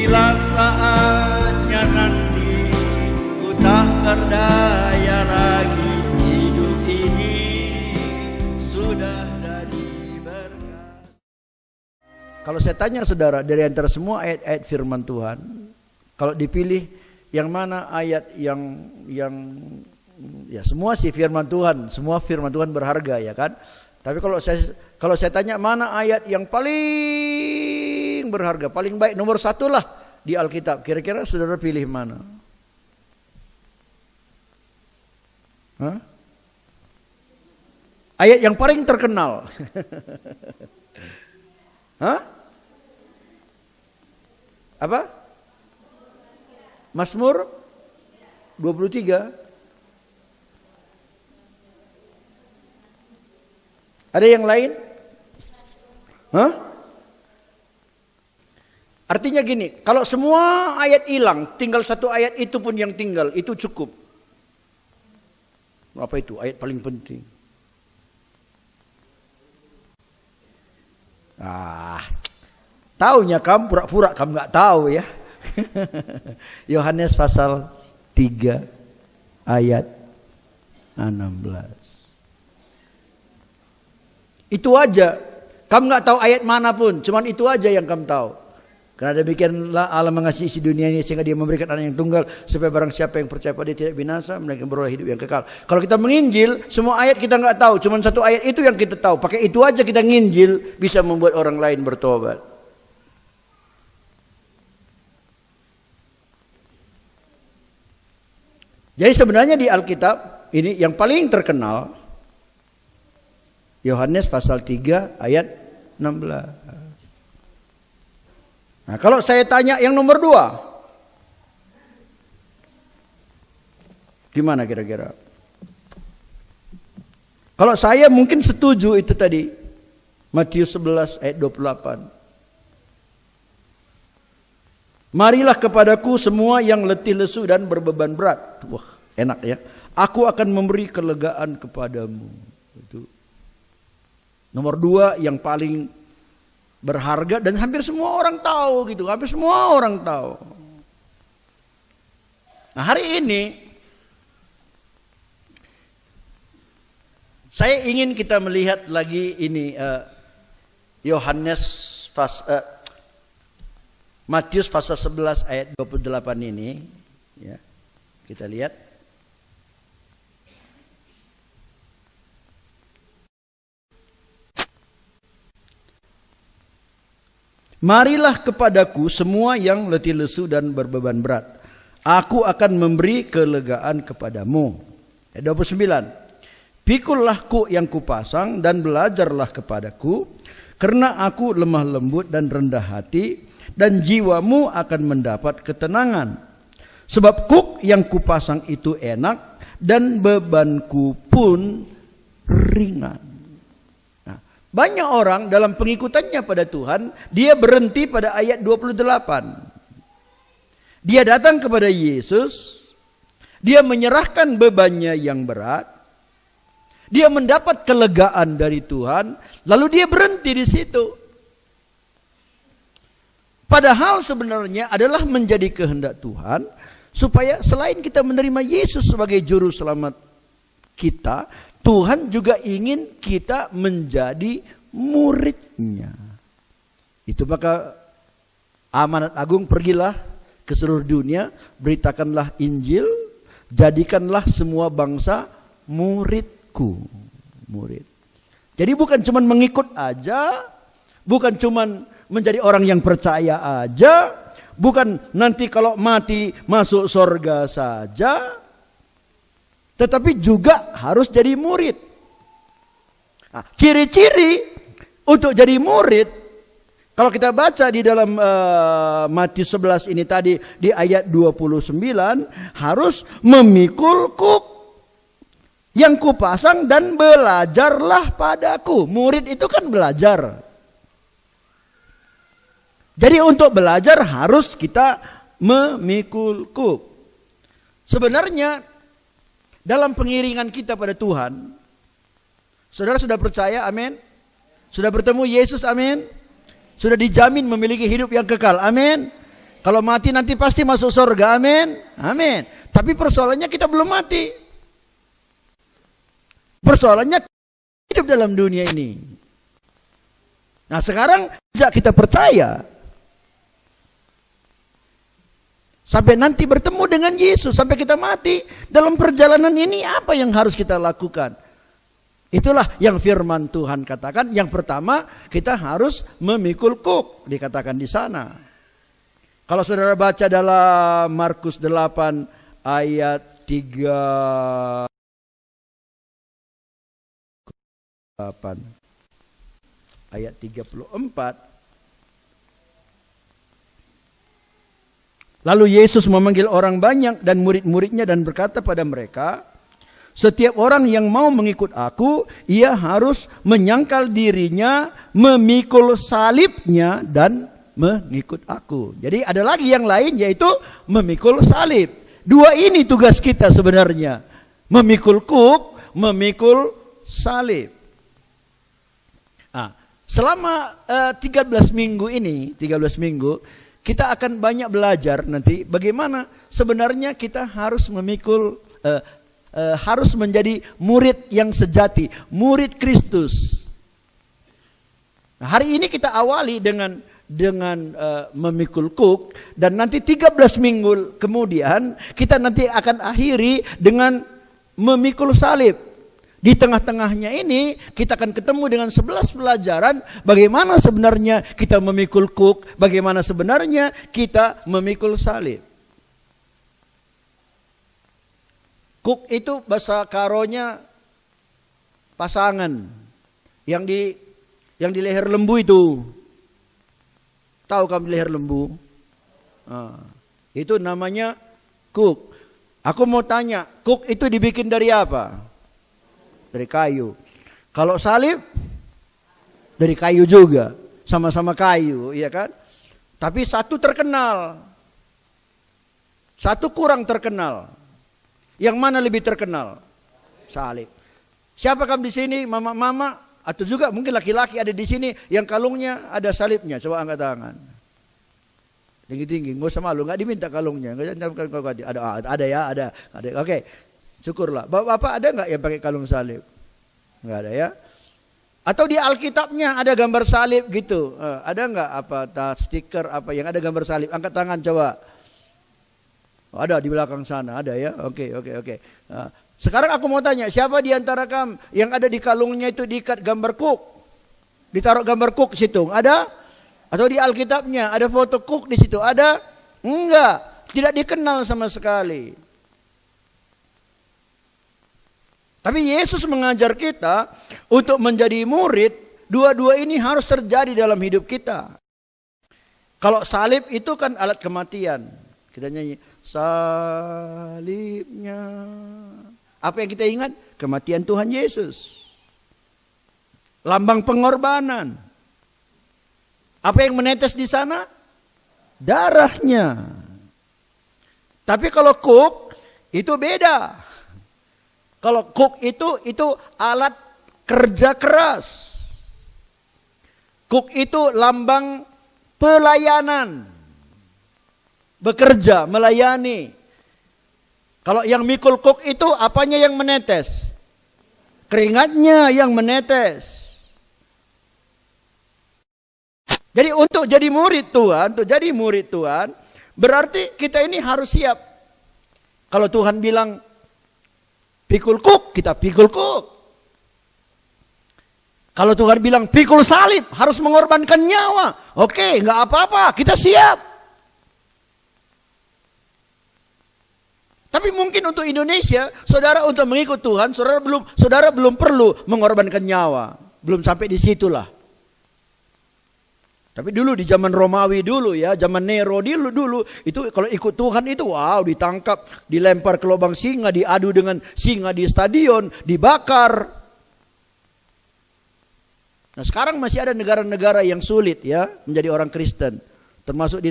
Bila saatnya nanti ku tak berdaya lagi, hidup ini sudah jadi berkat. Kalau saya tanya saudara, dari antara semua ayat-ayat firman Tuhan, kalau dipilih yang mana ayat yang ya semua sih firman Tuhan, semua firman Tuhan berharga ya kan? Tapi kalau saya tanya mana ayat yang paling berharga, paling baik, nomor satu lah di Alkitab, kira-kira saudara pilih mana? Hah? Ayat yang paling terkenal. Hah? Apa? Mazmur 23. Ada yang lain? Hah? Artinya gini, kalau semua ayat hilang, tinggal satu ayat itu pun yang tinggal, itu cukup. Apa itu? Ayat paling penting. Taunya kamu pura-pura kamu nggak tahu ya. Yohanes pasal 3 ayat 16. Itu aja. Kamu nggak tahu ayat manapun, cuman itu aja yang kamu tahu. Karena demikianlah Allah mengasihi isi dunia ini sehingga Dia memberikan Anak yang tunggal supaya barang siapa yang percaya pada Dia tidak binasa, melainkan beroleh hidup yang kekal. Kalau kita menginjil, semua ayat kita nggak tahu, cuman satu ayat itu yang kita tahu. Pakai itu aja kita nginjil, bisa membuat orang lain bertobat. Jadi sebenarnya di Alkitab ini yang paling terkenal Yohanes pasal 3 ayat 16. Nah, kalau saya tanya yang nomor 2, gimana kira-kira? Kalau saya mungkin setuju itu tadi, Matius 11 ayat 28. Marilah kepadaku semua yang letih lesu dan berbeban berat. Wah, enak ya. Aku akan memberi kelegaan kepadamu. Itu nomor 2 yang paling berharga dan hampir semua orang tahu gitu. Hampir semua orang tahu. Nah, hari ini saya ingin kita melihat lagi ini Matius pasal 11 ayat 28 ini ya. Kita lihat. Marilah kepadaku semua yang letih lesu dan berbeban berat. Aku akan memberi kelegaan kepadamu. Ayat 29. Pikullah kuk yang kupasang dan belajarlah kepadaku, karena aku lemah lembut dan rendah hati, dan jiwamu akan mendapat ketenangan. Sebab kuk yang kupasang itu enak dan bebanku pun ringan. Nah, banyak orang dalam pengikutannya pada Tuhan, dia berhenti pada ayat 28. Dia datang kepada Yesus, dia menyerahkan bebannya yang berat, dia mendapat kelegaan dari Tuhan, lalu dia berhenti di situ. Padahal sebenarnya adalah menjadi kehendak Tuhan, supaya selain kita menerima Yesus sebagai juru selamat kita, Tuhan juga ingin kita menjadi muridnya. Itu maka amanat agung, pergilah ke seluruh dunia, beritakanlah Injil, jadikanlah semua bangsa muridku. Murid. Jadi bukan cuma mengikut aja, bukan cuma menjadi orang yang percaya aja, bukan nanti kalau mati masuk surga saja, tetapi juga harus jadi murid. Nah, ciri-ciri untuk jadi murid, kalau kita baca di dalam Matius 11 ini tadi di ayat 29, harus memikul kuk yang kupasang dan belajarlah padaku. Murid itu kan belajar. Jadi untuk belajar harus kita memikul kuk. Sebenarnya dalam pengiringan kita pada Tuhan, saudara sudah percaya, amin? Sudah bertemu Yesus, amin? Sudah dijamin memiliki hidup yang kekal, amin? Kalau mati nanti pasti masuk surga, amin. Amin. Tapi persoalannya kita belum mati. Persoalannya hidup dalam dunia ini. Nah sekarang sejak kita percaya, sampai nanti bertemu dengan Yesus, sampai kita mati, dalam perjalanan ini apa yang harus kita lakukan? Itulah yang firman Tuhan katakan. Yang pertama, kita harus memikul kuk, dikatakan di sana. Kalau saudara baca dalam Markus 8 ayat 38. Ayat 34. Lalu Yesus memanggil orang banyak dan murid-muridnya dan berkata pada mereka, setiap orang yang mau mengikut aku, ia harus menyangkal dirinya, memikul salibnya dan mengikut aku. Jadi ada lagi yang lain, yaitu memikul salib. Dua ini tugas kita sebenarnya. Memikul kuk, memikul salib. Nah, selama 13 minggu ini, 13 minggu, kita akan banyak belajar nanti bagaimana sebenarnya kita harus memikul harus menjadi murid yang sejati, murid Kristus. Nah, hari ini kita awali dengan memikul kuk, dan nanti 13 minggu kemudian kita nanti akan akhiri dengan memikul salib. Di tengah-tengahnya ini kita akan ketemu dengan 11 pelajaran bagaimana sebenarnya kita memikul kuk, bagaimana sebenarnya kita memikul salib. Kuk itu bahasa Karonya pasangan yang di leher lembu itu. Tahu kamu leher lembu? Itu namanya kuk. Aku mau tanya, kuk itu dibikin dari apa? Dari kayu. Kalau salib dari kayu juga, sama-sama kayu, iya kan? Tapi satu terkenal, satu kurang terkenal. Yang mana lebih terkenal? Salib. Siapa kamu di sini, mama-mama, atau juga mungkin laki-laki ada di sini yang kalungnya ada salibnya? Coba angkat tangan. Tinggi-tinggi, nggak usah malu, nggak diminta kalungnya. Ada ya, ada. Oke, syukurlah. Bapak ada nggak yang pakai kalung salib? Nggak ada ya. Atau di Alkitabnya ada gambar salib gitu. Ada nggak stiker apa yang ada gambar salib? Angkat tangan coba. Ada di belakang sana, ada ya. Oke. Nah, sekarang aku mau tanya, siapa di antara kamu yang ada di kalungnya itu diikat gambar kuk? Ditaruh gambar kuk di situ, ada? Atau di Alkitabnya ada foto kuk di situ, ada? Enggak, tidak dikenal sama sekali. Tapi Yesus mengajar kita untuk menjadi murid, dua-dua ini harus terjadi dalam hidup kita. Kalau salib itu kan alat kematian. Kita nyanyi, salibnya. Apa yang kita ingat? Kematian Tuhan Yesus. Lambang pengorbanan. Apa yang menetes di sana? Darahnya. Tapi kalau kuk, itu beda. Kalau kuk itu alat kerja keras. Kuk itu lambang pelayanan. Bekerja, melayani. Kalau yang mikul kuk itu apanya yang menetes? Keringatnya yang menetes. Jadi untuk jadi murid Tuhan, berarti kita ini harus siap. Kalau Tuhan bilang pikul kuk, kita pikul kuk. Kalau Tuhan bilang pikul salib, harus mengorbankan nyawa. Oke, nggak apa-apa, kita siap. Tapi mungkin untuk Indonesia, saudara untuk mengikut Tuhan, saudara belum perlu mengorbankan nyawa. Belum sampai di situlah. Tapi dulu di zaman Romawi dulu ya, zaman Nero dulu itu kalau ikut Tuhan itu wow, ditangkap, dilempar ke lubang singa, diadu dengan singa di stadion, dibakar. Nah, sekarang masih ada negara-negara yang sulit ya menjadi orang Kristen. Termasuk di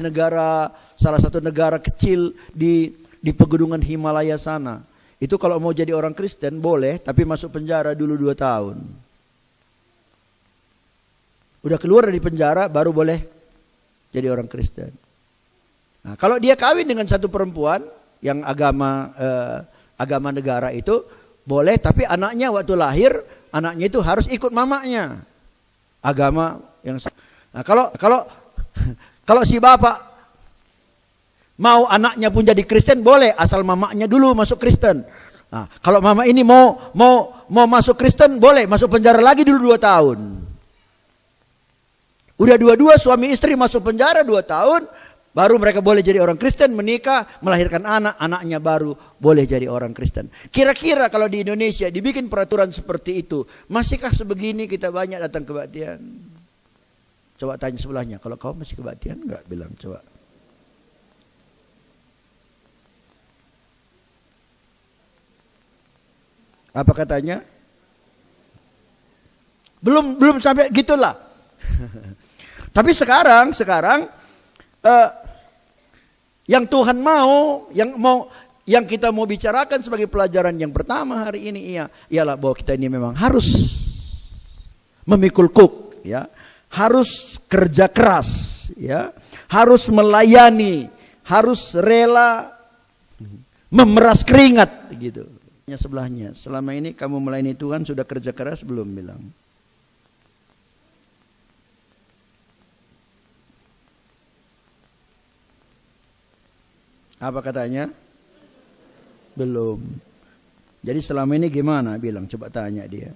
salah satu negara kecil di pegunungan Himalaya sana. Itu kalau mau jadi orang Kristen boleh, tapi masuk penjara dulu 2 tahun. Udah keluar dari penjara baru boleh jadi orang Kristen. Nah, kalau dia kawin dengan satu perempuan yang agama negara itu boleh, tapi anaknya waktu lahir anaknya itu harus ikut mamanya. Agama yang nah, kalau si bapak mau anaknya pun jadi Kristen boleh, asal mamanya dulu masuk Kristen. Nah, kalau mama ini mau masuk Kristen boleh, masuk penjara lagi dulu 2 tahun. Udah dua-dua suami istri masuk penjara 2 tahun, baru mereka boleh jadi orang Kristen, menikah, melahirkan anak, anaknya baru boleh jadi orang Kristen. Kira-kira kalau di Indonesia dibikin peraturan seperti itu, masihkah sebegini kita banyak datang kebaktian? Coba tanya sebelahnya, kalau kau masih kebaktian enggak? Bilang coba. Apa katanya? Belum sampai gitulah. Tapi sekarang yang Tuhan yang kita mau bicarakan sebagai pelajaran yang pertama hari ini ialah bahwa kita ini memang harus memikul kuk, ya, harus kerja keras, ya, harus melayani, harus rela memeras keringat, gitu. Sebelahnya, selama ini kamu melayani Tuhan sudah kerja keras belum? Bilang. Apa katanya? Belum. Jadi selama ini gimana? Bilang, coba tanya dia.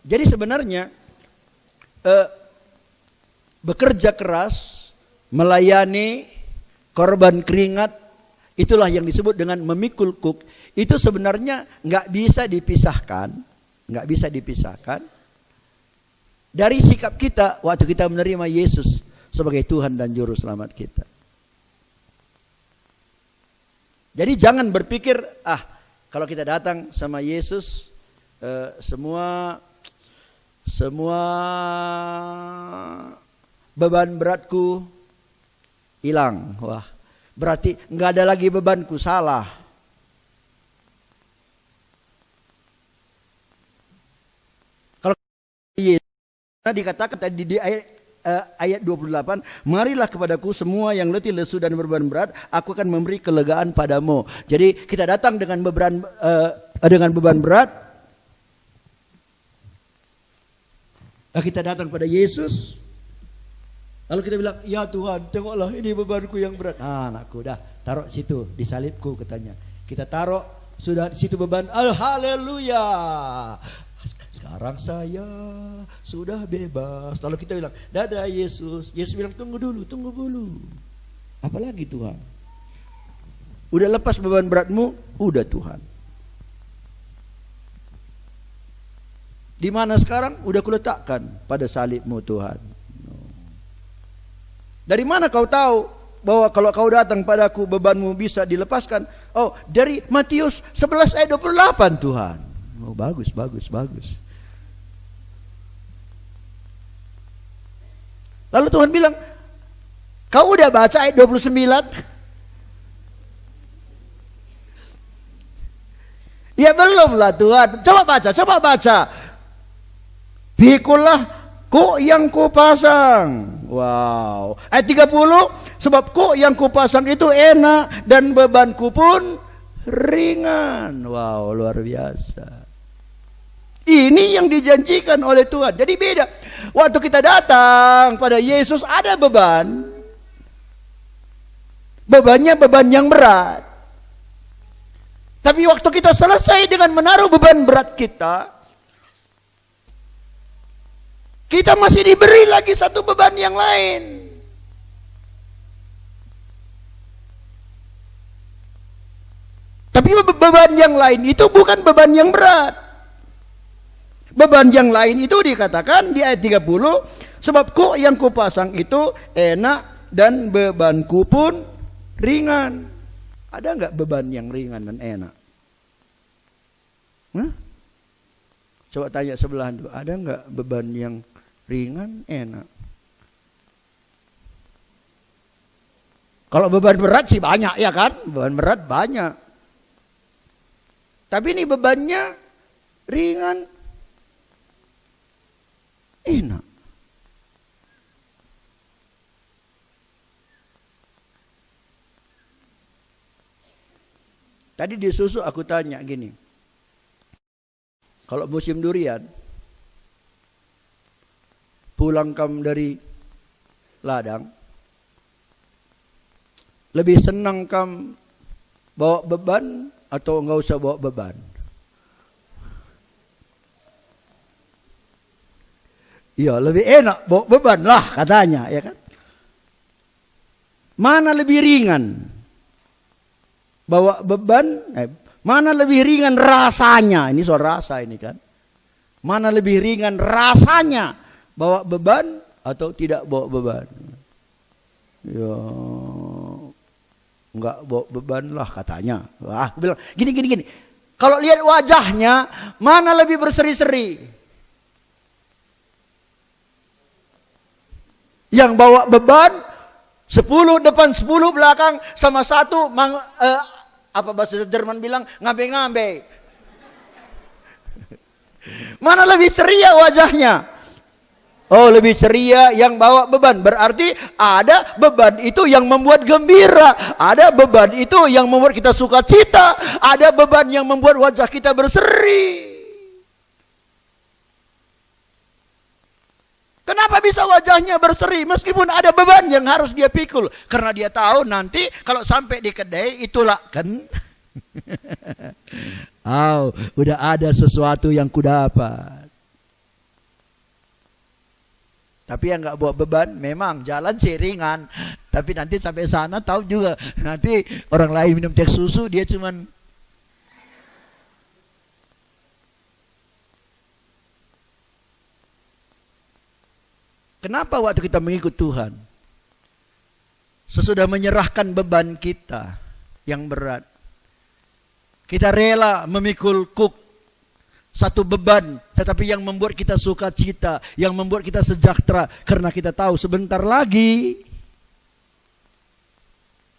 Jadi sebenarnya bekerja keras, melayani, korban keringat, itulah yang disebut dengan memikul kuk. Itu sebenarnya nggak bisa dipisahkan dari sikap kita waktu kita menerima Yesus sebagai Tuhan dan Juru Selamat kita. Jadi jangan berpikir, kalau kita datang sama Yesus, semua beban beratku hilang. Wah, berarti nggak ada lagi bebanku. Salah. Kalau dikatakan tadi di ayat 28, marilah kepadaku semua yang letih lesu dan berbeban berat, aku akan memberi kelegaan padamu. Jadi kita datang dengan beban berat, kita datang pada Yesus, lalu kita bilang, ya Tuhan, tengoklah ini bebanku yang berat. Anakku, dah taruh situ di salibku, katanya. Kita taruh sudah di situ beban. Haleluya. Sekarang saya sudah bebas. Lalu kita bilang, dadah Yesus. Yesus bilang, tunggu dulu. Apalagi Tuhan? Udah lepas beban beratmu? Udah Tuhan. Di mana sekarang? Udah kuletakkan pada salibmu Tuhan. Dari mana kau tahu bahwa kalau kau datang padaku bebanmu bisa dilepaskan? Oh, dari Matius 11 ayat 28 Tuhan. Oh, bagus. Lalu Tuhan bilang, kau udah baca ayat 29? Ya belum lah Tuhan. Coba baca. Pikulah kuk yang kupasang. Wow. Ayat 30, sebab kuk yang kupasang itu enak dan bebanku pun ringan. Wow, luar biasa. Ini yang dijanjikan oleh Tuhan. Jadi beda. Waktu kita datang pada Yesus ada beban. Bebannya beban yang berat. Tapi waktu kita selesai dengan menaruh beban berat kita masih diberi lagi satu beban yang lain. Tapi beban yang lain itu bukan beban yang berat. Beban yang lain itu dikatakan di ayat 30, sebab kuk yang kupasang itu enak dan bebanku pun ringan. Ada enggak beban yang ringan dan enak? Coba tanya sebelah itu, ada enggak beban yang ringan, enak? Kalau beban berat sih banyak, ya kan? Beban berat banyak. Tapi ini bebannya ringan, enak. Tadi di susu aku tanya gini. Kalau musim durian, pulang kamu dari ladang, lebih senang kamu bawa beban atau enggak usah bawa beban? Iya, lebih enak bawa beban lah katanya, ya kan? Mana lebih ringan? Bawa beban, mana lebih ringan rasanya? Ini soal rasa ini kan. Mana lebih ringan rasanya? Bawa beban atau tidak bawa beban? Ya, enggak bawa beban lah katanya. Wah, aku bilang gini. Kalau lihat wajahnya, mana lebih berseri-seri? Yang bawa beban 10 depan 10 belakang sama satu apa bahasa Jerman bilang ngambe-ngambe. Mana lebih ceria wajahnya? Oh, lebih ceria yang bawa beban. Berarti ada beban itu yang membuat gembira, ada beban itu yang membuat kita sukacita, ada beban yang membuat wajah kita berseri. Kenapa bisa wajahnya berseri meskipun ada beban yang harus dia pikul? Karena dia tahu nanti kalau sampai di kedai itulah kan. Udah ada sesuatu yang kudapat. Tapi yang nggak bawa beban, memang jalan sih ringan. Tapi nanti sampai sana tahu juga. Nanti orang lain minum teh susu, dia cuman kenapa waktu kita mengikut Tuhan, sesudah menyerahkan beban kita yang berat, kita rela memikul satu beban, tetapi yang membuat kita sukacita, yang membuat kita sejahtera, karena kita tahu sebentar lagi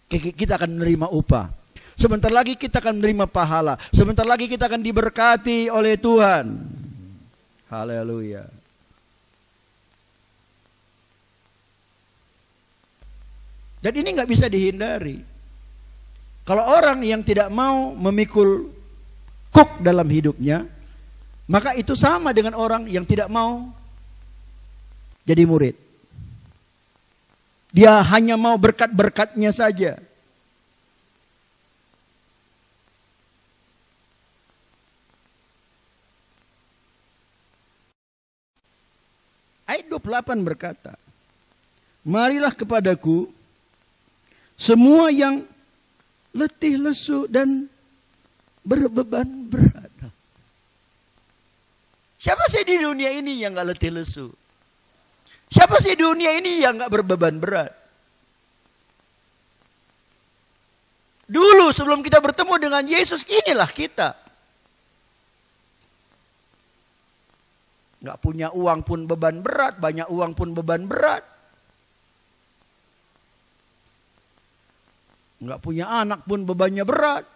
kita akan menerima upah. Sebentar lagi kita akan menerima pahala. Sebentar lagi kita akan diberkati oleh Tuhan. Haleluya. Dan ini nggak bisa dihindari. Kalau orang yang tidak mau memikul dalam hidupnya, maka itu sama dengan orang yang tidak mau jadi murid. Dia hanya mau berkat-berkatnya saja. Ayat 28 berkata, marilah kepadaku semua yang letih lesu dan berbeban berat. Siapa sih di dunia ini yang gak letih lesu? Siapa sih di dunia ini yang gak berbeban berat? Dulu sebelum kita bertemu dengan Yesus, inilah kita. Gak punya uang pun beban berat, banyak uang pun beban berat. Enggak punya anak pun bebannya berat.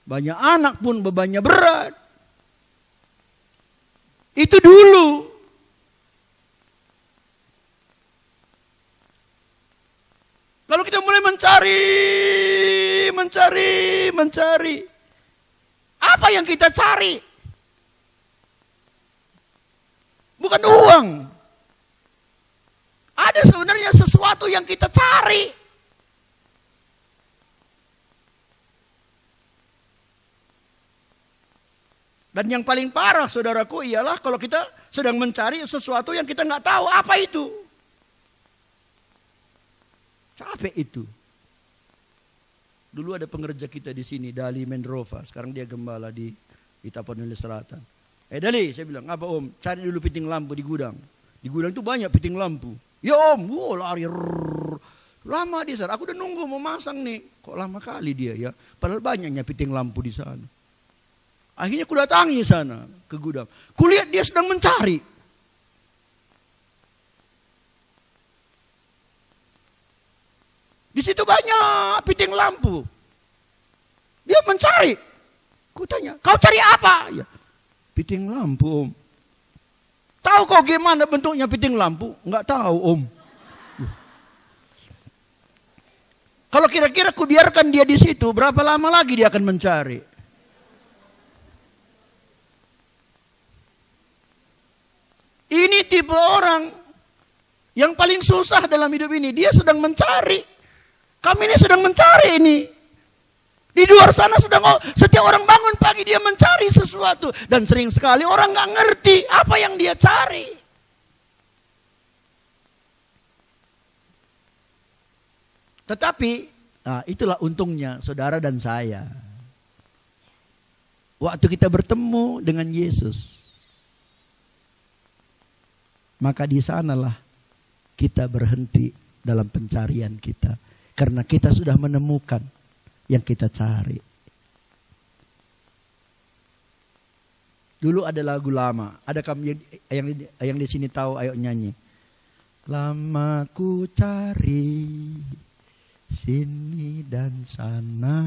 Banyak anak pun bebannya berat. Itu dulu. Lalu kita mulai mencari. Apa yang kita cari? Bukan uang. Ada sebenarnya sesuatu yang kita cari. Dan yang paling parah saudaraku ialah kalau kita sedang mencari sesuatu yang kita nggak tahu apa itu. Capek itu. Dulu ada pengerja kita di sini, Dali Mendrova. Sekarang dia gembala di Tapanuli Selatan. Dali, saya bilang, apa om? Cari dulu piting lampu di gudang. Di gudang itu banyak piting lampu. Ya om, lari. Lama di sana. Aku udah nunggu mau masang nih. Kok lama kali dia ya? Padahal banyaknya piting lampu di sana. Akhirnya aku datangi sana ke gudang. Kulihat dia sedang mencari. Di situ banyak piting lampu. Dia mencari. Ku tanya, kau cari apa? Ya, piting lampu om. Tahu kau gimana bentuknya piting lampu? Enggak tahu om. Kalau kira-kira ku biarkan dia di situ, berapa lama lagi dia akan mencari? Ini tipe orang yang paling susah dalam hidup ini. Dia sedang mencari. Kami ini sedang mencari ini. Di luar sana setiap orang bangun pagi dia mencari sesuatu. Dan sering sekali orang nggak ngerti apa yang dia cari. Tetapi, itulah untungnya saudara dan saya. Waktu kita bertemu dengan Yesus, maka di sanalah kita berhenti dalam pencarian kita. Karena kita sudah menemukan yang kita cari. Dulu ada lagu lama. Ada kamu yang di sini tahu, ayo nyanyi. Lama ku cari sini dan sana,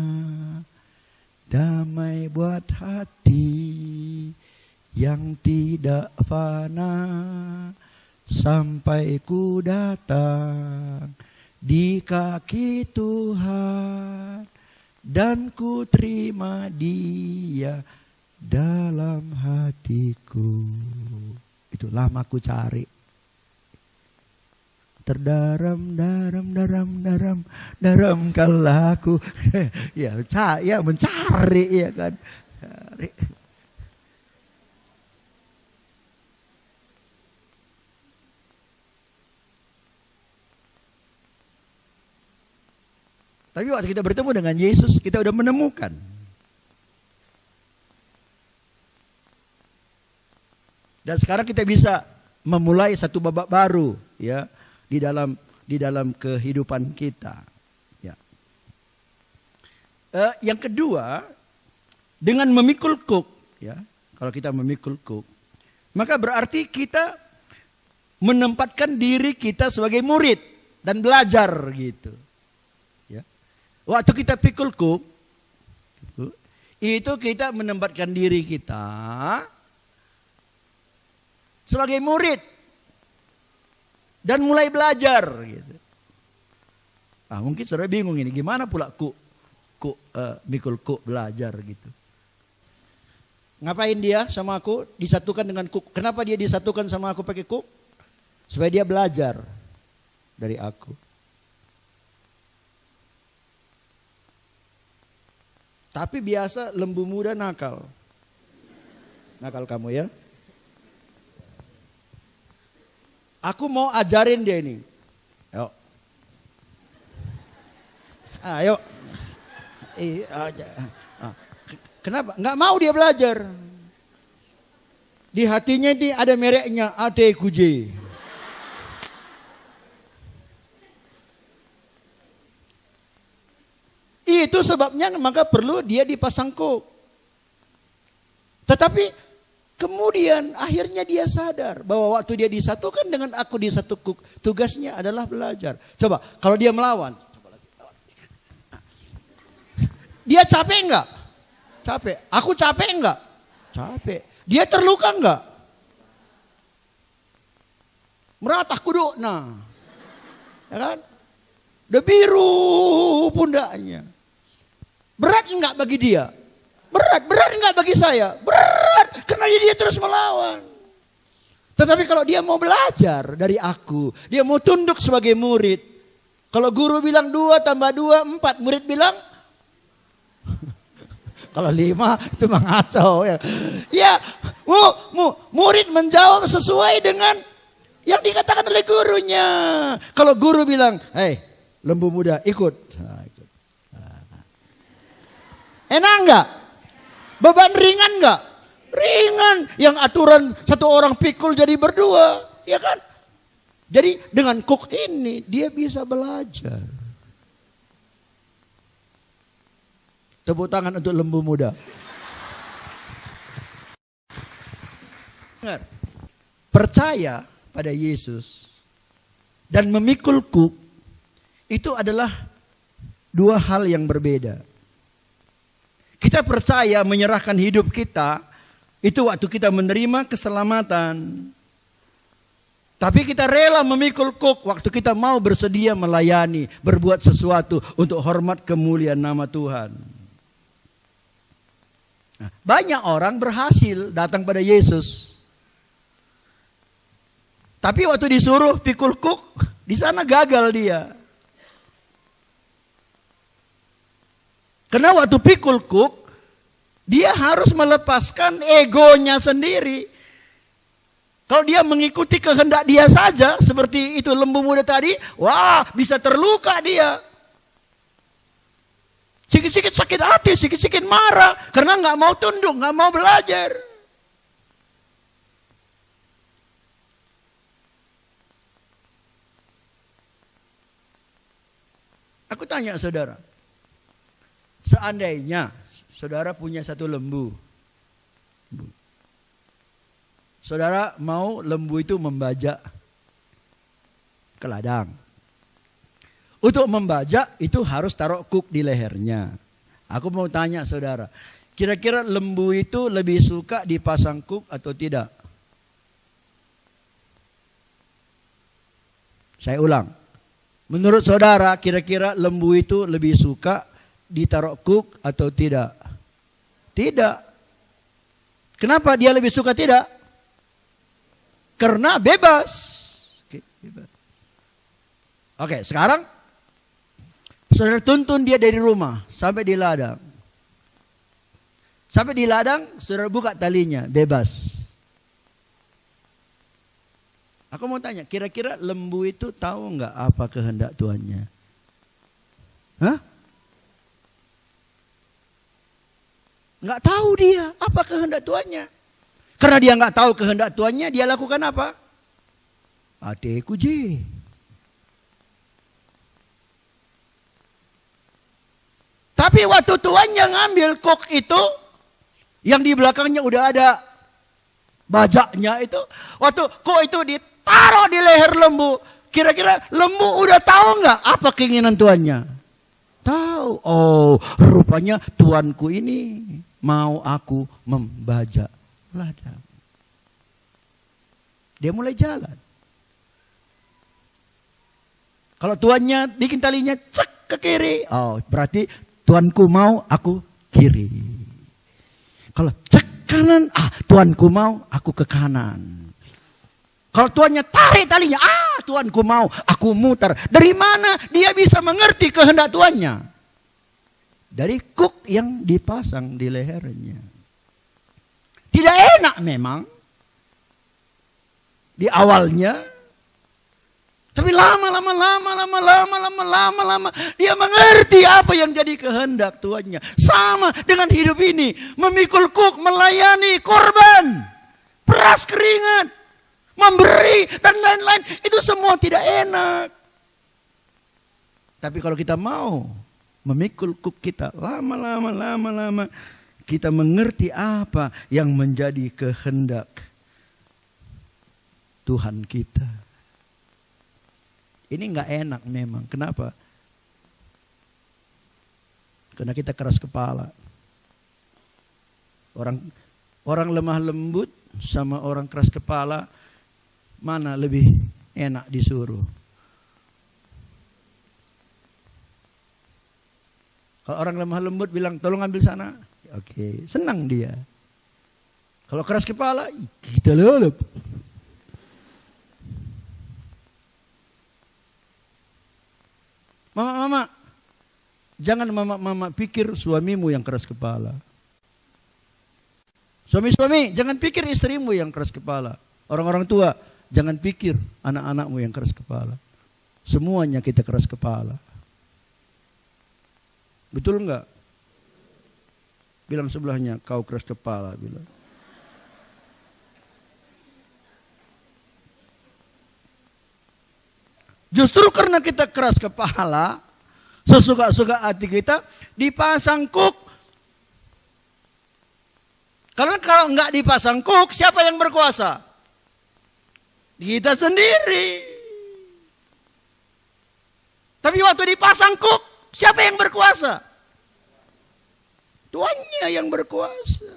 damai buat hati yang tidak fana, sampai ku datang di kaki Tuhan dan ku terima Dia dalam hatiku. Itu lama ku cari. Terdaram, daram kalaku. Ya mencari, ya kan. Cari. Tapi waktu kita bertemu dengan Yesus, kita udah menemukan. Dan sekarang kita bisa memulai satu babak baru, ya, di dalam kehidupan kita. Ya. Yang kedua, dengan memikul kuk, ya, kalau kita memikul kuk, maka berarti kita menempatkan diri kita sebagai murid dan belajar gitu. Ya. Waktu kita pikul kuk, itu kita menempatkan diri kita sebagai murid dan mulai belajar gitu. Mungkin saudara bingung ini, gimana pula mikul kuk belajar gitu. Ngapain dia sama aku disatukan dengan kuk? Kenapa dia disatukan sama aku pakai kuk? Supaya dia belajar dari aku. Tapi biasa lembu muda nakal. Nakal kamu ya. Aku mau ajarin dia ini. Yuk. Ayo. Kenapa? Nggak mau dia belajar. Di hatinya ini ada mereknya ATQJ. Itu sebabnya maka perlu dia dipasang kuk. Tetapi kemudian akhirnya dia sadar bahwa waktu dia disatukan dengan aku di satu kuk, tugasnya adalah belajar. Coba kalau dia melawan, dia capek enggak? Capek. Aku capek enggak? Capek. Dia terluka enggak? Meratah kuduk, nah, ya kan? Udah biru pundaknya. Berat enggak bagi dia? Berat enggak bagi saya? Berat, karena dia terus melawan. Tetapi kalau dia mau belajar dari aku, dia mau tunduk sebagai murid. Kalau guru bilang 2 tambah 2, 4, murid bilang kalau 5 itu mengacau ya. Ya, murid menjawab sesuai dengan yang dikatakan oleh gurunya. Kalau guru bilang, "Hei, lembu muda, ikut." Nah, ikut. Enak enggak? Beban ringan enggak? Ringan. Yang aturan satu orang pikul jadi berdua, ya kan? Jadi dengan kuk ini dia bisa belajar. Tepuk tangan untuk lembu muda. Percaya pada Yesus dan memikul kuk itu adalah 2 hal yang berbeda. Kita percaya menyerahkan hidup kita itu waktu kita menerima keselamatan. Tapi kita rela memikul kuk waktu kita mau bersedia melayani, berbuat sesuatu untuk hormat kemuliaan nama Tuhan. Nah, banyak orang berhasil datang pada Yesus. Tapi waktu disuruh pikul kuk, di sana gagal dia. Karena waktu pikul kuk, dia harus melepaskan egonya sendiri. Kalau dia mengikuti kehendak dia saja, seperti itu lembu muda tadi, wah bisa terluka dia. Sikit-sikit sakit hati, sikit-sikit marah. Karena nggak mau tunduk, nggak mau belajar. Aku tanya saudara. Seandainya saudara punya satu lembu. Saudara mau lembu itu membajak ke ladang. Untuk membajak itu harus taruh kuk di lehernya. Aku mau tanya saudara, kira-kira lembu itu lebih suka dipasang kuk atau tidak? Saya ulang. Menurut saudara, kira-kira lembu itu lebih suka ditaruh kuk atau tidak? Tidak. Kenapa dia lebih suka tidak? Karena bebas. Oke, sekarang saudara tuntun dia dari rumah sampai di ladang. Sampai di ladang, saudara buka talinya, bebas. Aku mau tanya, kira-kira lembu itu tahu nggak apa kehendak tuannya? Hah? Nggak tahu dia apa kehendak tuannya. Karena dia nggak tahu kehendak tuannya, dia lakukan apa? Adekku je. Tapi waktu tuannya ngambil kok itu, yang di belakangnya udah ada bajaknya itu, waktu kok itu ditaruh di leher lembu, kira-kira lembu udah tahu nggak apa keinginan tuannya? Tahu. Oh, rupanya tuanku ini mau aku membajak ladang. Dia mulai jalan. Kalau tuannya bikin talinya cek ke kiri, oh berarti tuanku mau aku kiri. Kalau cek kanan, tuanku mau aku ke kanan. Kalau tuannya tarik talinya, tuanku mau aku mutar. Dari mana dia bisa mengerti kehendak tuannya? Dari kuk yang dipasang di lehernya. Tidak enak memang di awalnya, tapi lama-lama dia mengerti apa yang jadi kehendak tuannya. Sama dengan hidup ini, memikul kuk, melayani, korban, peras keringat, memberi dan lain-lain, itu semua tidak enak. Tapi kalau kita mau memikul kuk kita, lama-lama kita mengerti apa yang menjadi kehendak Tuhan kita. Ini nggak enak memang. Kenapa? Karena kita keras kepala. Orang lemah lembut sama orang keras kepala, mana lebih enak disuruh? Kalau orang lemah lembut bilang tolong ambil sana, oke, senang dia. Kalau keras kepala, kita lelep. Mama, jangan mama pikir suamimu yang keras kepala. Suami, jangan pikir istrimu yang keras kepala. Orang-orang tua, jangan pikir anak-anakmu yang keras kepala. Semuanya kita keras kepala. Betul enggak? Bilang sebelahnya, kau keras kepala. Bilang. Justru karena kita keras kepala, sesuka-suka hati kita, dipasang kuk. Karena kalau enggak dipasang kuk, siapa yang berkuasa? Kita sendiri. Tapi waktu dipasang kuk, siapa yang berkuasa? Tuannya yang berkuasa.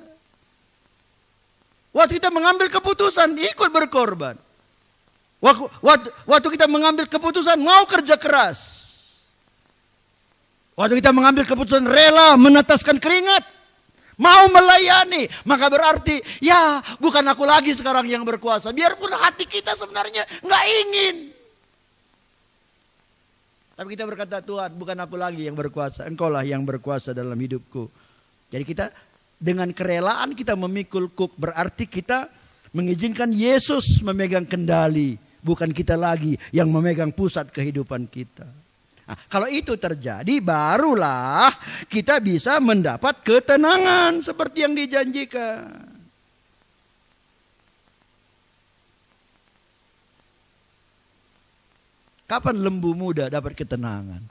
Waktu kita mengambil keputusan, ikut berkorban. Waktu kita mengambil keputusan mau kerja keras. Waktu kita mengambil keputusan rela menetaskan keringat. Mau melayani. Maka berarti ya bukan aku lagi sekarang yang berkuasa. Biarpun hati kita sebenarnya nggak ingin. Tapi kita berkata, Tuhan bukan aku lagi yang berkuasa. Engkaulah yang berkuasa dalam hidupku. Jadi kita dengan kerelaan kita memikul kuk. Berarti kita mengizinkan Yesus memegang kendali. Bukan kita lagi yang memegang pusat kehidupan kita. Nah, kalau itu terjadi barulah kita bisa mendapat ketenangan seperti yang dijanjikan. Kapan lembu muda dapat ketenangan?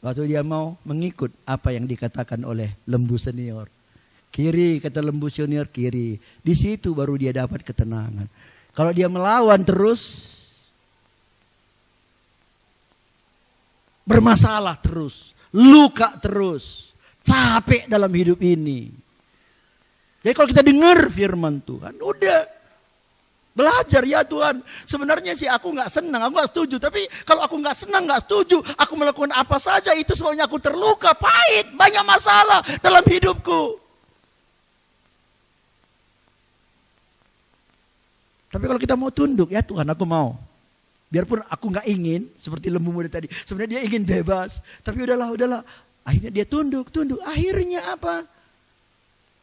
Waktu dia mau mengikut apa yang dikatakan oleh lembu senior. Kiri, kata lembu senior, kiri. Di situ baru dia dapat ketenangan. Kalau dia melawan terus, bermasalah terus, luka terus, capek dalam hidup ini. Jadi kalau kita dengar firman Tuhan, udah belajar ya Tuhan. Sebenarnya sih aku nggak senang, aku nggak setuju. Tapi kalau aku nggak senang, nggak setuju, aku melakukan apa saja itu soalnya aku terluka, pahit, banyak masalah dalam hidupku. Tapi kalau kita mau tunduk, ya Tuhan aku mau. Biarpun aku nggak ingin, seperti lembu muda tadi. Sebenarnya dia ingin bebas. Tapi udahlah. Akhirnya dia tunduk. Akhirnya apa?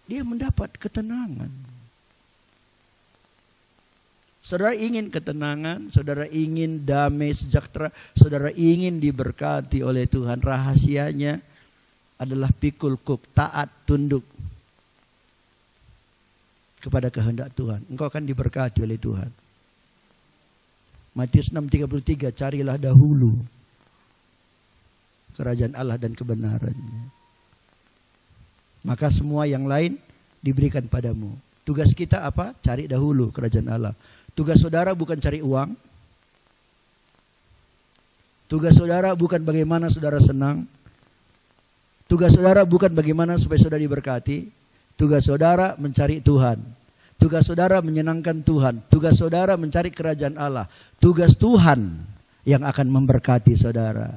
Dia mendapat ketenangan. Saudara ingin ketenangan, saudara ingin damai sejahtera, saudara ingin diberkati oleh Tuhan. Rahasianya adalah pikul kuk, taat, tunduk kepada kehendak Tuhan. Engkau akan diberkati oleh Tuhan. Matius 6:33, carilah dahulu kerajaan Allah dan kebenarannya. Maka semua yang lain diberikan padamu. Tugas kita apa? Cari dahulu kerajaan Allah. Tugas saudara bukan cari uang. Tugas saudara bukan bagaimana saudara senang. Tugas saudara bukan bagaimana supaya saudara diberkati. Tugas saudara mencari Tuhan. Tugas saudara menyenangkan Tuhan. Tugas saudara mencari kerajaan Allah. Tugas Tuhan yang akan memberkati saudara.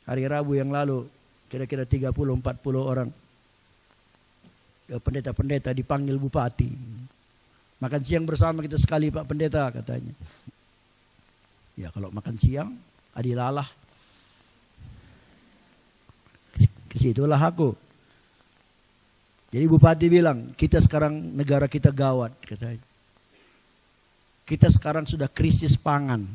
Hari Rabu yang lalu, kira-kira 30-40 orang pendeta-pendeta dipanggil bupati. Makan siang bersama kita sekali Pak Pendeta, katanya. Ya kalau makan siang, adilalah. Kesitulah aku. Jadi bupati bilang, kita sekarang negara kita gawat, katanya. Kita sekarang sudah krisis pangan.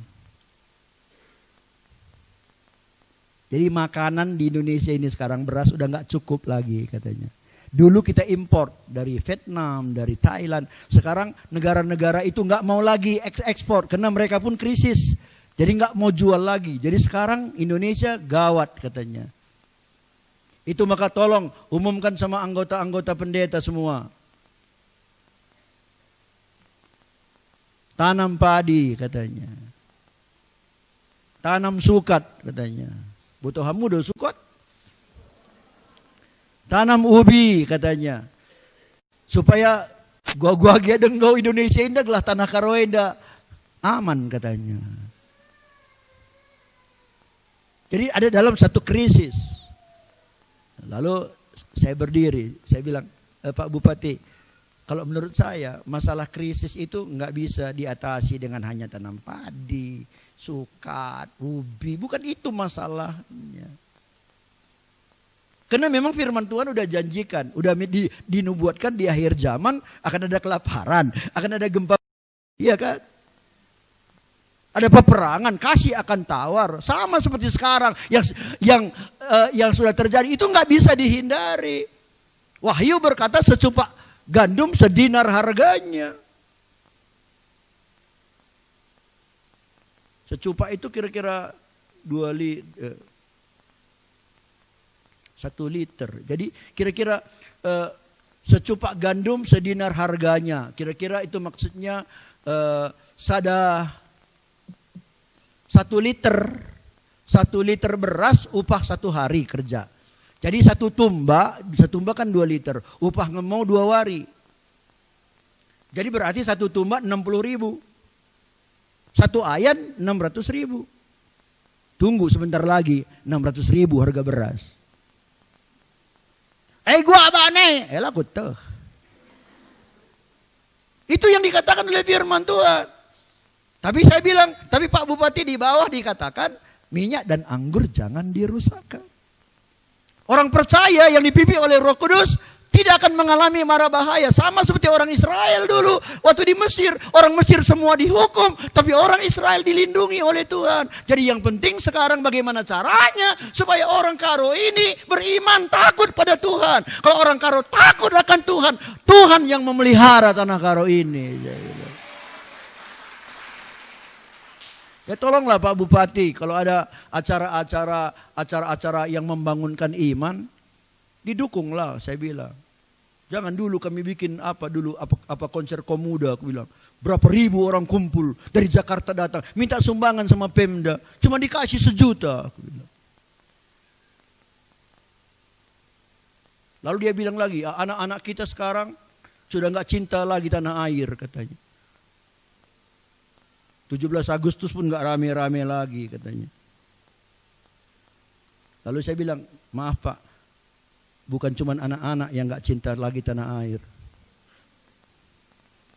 Jadi makanan di Indonesia ini sekarang beras udah nggak cukup lagi, katanya. Dulu kita import dari Vietnam, dari Thailand. Sekarang negara-negara itu nggak mau lagi ekspor karena mereka pun krisis. Jadi nggak mau jual lagi. Jadi sekarang Indonesia gawat, katanya. Itu maka tolong umumkan sama anggota-anggota pendeta semua. Tanam padi, katanya. Tanam sukat, katanya. Butuh hamudo sukat. Tanam ubi, katanya. Supaya gua gia denggau Indonesia indah gelah tanah karoenda aman, katanya. Jadi ada dalam satu krisis. Lalu saya berdiri, saya bilang, Pak Bupati, kalau menurut saya masalah krisis itu nggak bisa diatasi dengan hanya tanam padi, sukat, ubi. Bukan itu masalahnya. Karena memang firman Tuhan udah janjikan, udah dinubuatkan di akhir zaman akan ada kelaparan, akan ada gempa, iya kan? Ada peperangan, kasih akan tawar, sama seperti sekarang yang sudah terjadi itu nggak bisa dihindari. Wahyu berkata secupak gandum sedinar harganya. Secupak itu kira-kira 1 liter. Jadi kira-kira secupak gandum sedinar harganya. Kira-kira itu maksudnya sada 1 liter beras upah 1 hari kerja. Jadi satu tumba kan 2 liter. Upah ngemau 2 wari. Jadi berarti satu tumba 60.000. Satu ayan 600.000. Tunggu sebentar lagi 600.000 harga beras. Gua abane, elah kuteh. Itu yang dikatakan oleh firman Tuhan. Tapi saya bilang, tapi Pak Bupati di bawah dikatakan minyak dan anggur jangan dirusakkan. Orang percaya yang dipimpin oleh Roh Kudus tidak akan mengalami mara bahaya. Sama seperti orang Israel dulu. Waktu di Mesir, orang Mesir semua dihukum. Tapi orang Israel dilindungi oleh Tuhan. Jadi yang penting sekarang bagaimana caranya supaya orang Karo ini beriman takut pada Tuhan. Kalau orang Karo takut akan Tuhan, Tuhan yang memelihara tanah Karo ini. Ya tolonglah Pak Bupati, kalau ada acara-acara yang membangunkan iman, didukunglah saya bilang. Jangan dulu kami bikin apa konser Komuda, aku bilang. Berapa ribu orang kumpul dari Jakarta datang, minta sumbangan sama Pemda, cuma dikasih 1 juta, aku bilang. Lalu dia bilang lagi, anak-anak kita sekarang sudah nggak cinta lagi tanah air katanya. 17 Agustus pun nggak rame-rame lagi katanya. Lalu saya bilang, maaf Pak, bukan cuma anak-anak yang nggak cinta lagi tanah air.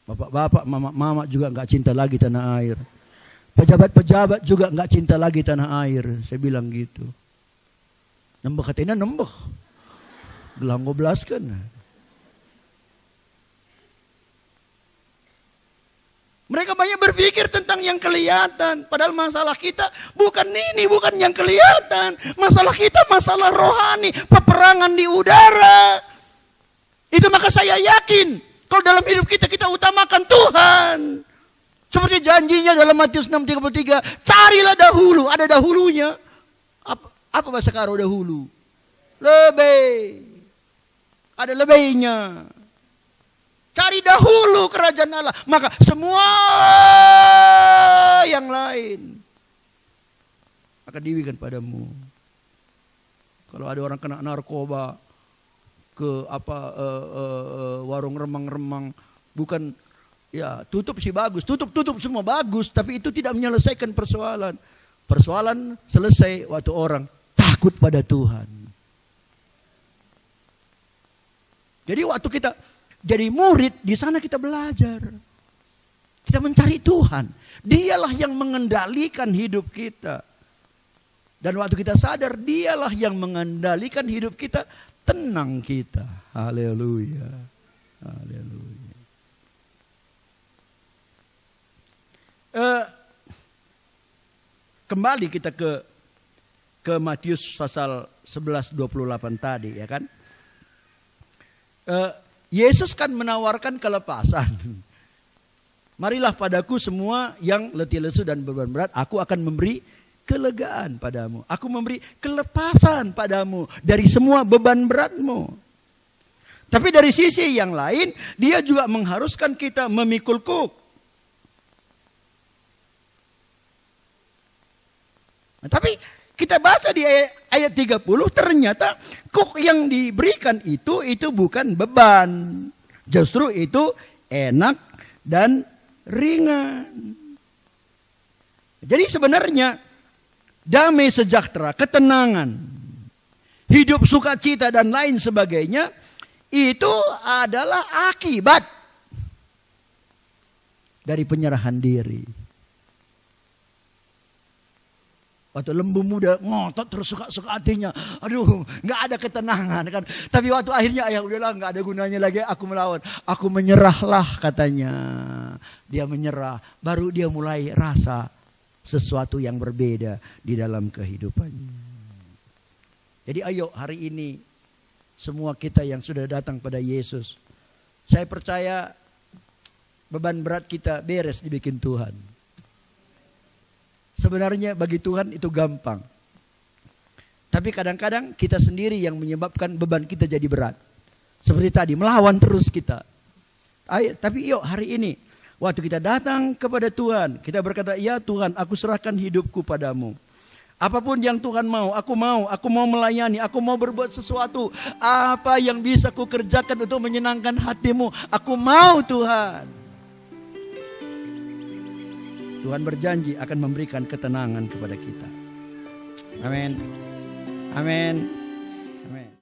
Bapak-bapak, mama-mama juga nggak cinta lagi tanah air. Pejabat-pejabat juga nggak cinta lagi tanah air. Saya bilang gitu. Nembah katanya nembah. Gelang 12 kan. Mereka banyak berpikir tentang yang kelihatan. Padahal masalah kita bukan ini, bukan yang kelihatan. Masalah kita masalah rohani. Peperangan di udara. Itu maka saya yakin. Kalau dalam hidup kita, kita utamakan Tuhan. Seperti janjinya dalam Matius 6:33. Carilah dahulu. Ada dahulunya. Apa bahasa Karo dahulu? Lebih. Ada lebihnya. Cari dahulu kerajaan Allah. Maka semua yang lain akan diberikan padamu. Kalau ada orang kena narkoba, ke warung remang-remang, bukan ya tutup sih bagus, tutup semua bagus, tapi itu tidak menyelesaikan persoalan. Persoalan selesai waktu orang takut pada Tuhan. Jadi waktu kita jadi murid, di sana kita belajar. Kita mencari Tuhan. Dialah yang mengendalikan hidup kita. Dan waktu kita sadar, dialah yang mengendalikan hidup kita, tenang kita. Haleluya. Haleluya. Kembali kita ke Matius pasal 11:28 tadi, ya kan? Yesus kan menawarkan kelepasan. Marilah padaku semua yang letih lesu dan beban berat, aku akan memberi kelegaan padamu. Aku memberi kelepasan padamu dari semua beban beratmu. Tapi dari sisi yang lain, dia juga mengharuskan kita memikul kuk. Nah, tapi kita baca di ayat 30, ternyata kuk yang diberikan itu bukan beban. Justru itu enak dan ringan. Jadi sebenarnya damai sejahtera, ketenangan, hidup sukacita dan lain sebagainya itu adalah akibat dari penyerahan diri. Waktu lembu muda ngotot terus suka hatinya, aduh nggak ada ketenangan kan. Tapi waktu akhirnya ya udahlah nggak ada gunanya lagi aku melawan, aku menyerahlah katanya. Dia menyerah, baru dia mulai rasa sesuatu yang berbeda di dalam kehidupannya. Jadi ayo hari ini semua kita yang sudah datang pada Yesus, saya percaya beban berat kita beres dibikin Tuhan. Sebenarnya bagi Tuhan itu gampang. Tapi kadang-kadang kita sendiri yang menyebabkan beban kita jadi berat. Seperti tadi, melawan terus kita. Tapi yuk hari ini, waktu kita datang kepada Tuhan, kita berkata, ya Tuhan, aku serahkan hidupku padamu. Apapun yang Tuhan mau, aku mau melayani, aku mau berbuat sesuatu. Apa yang bisa ku kerjakan untuk menyenangkan hatimu, aku mau Tuhan. Tuhan berjanji akan memberikan ketenangan kepada kita. Amin. Amin. Amin.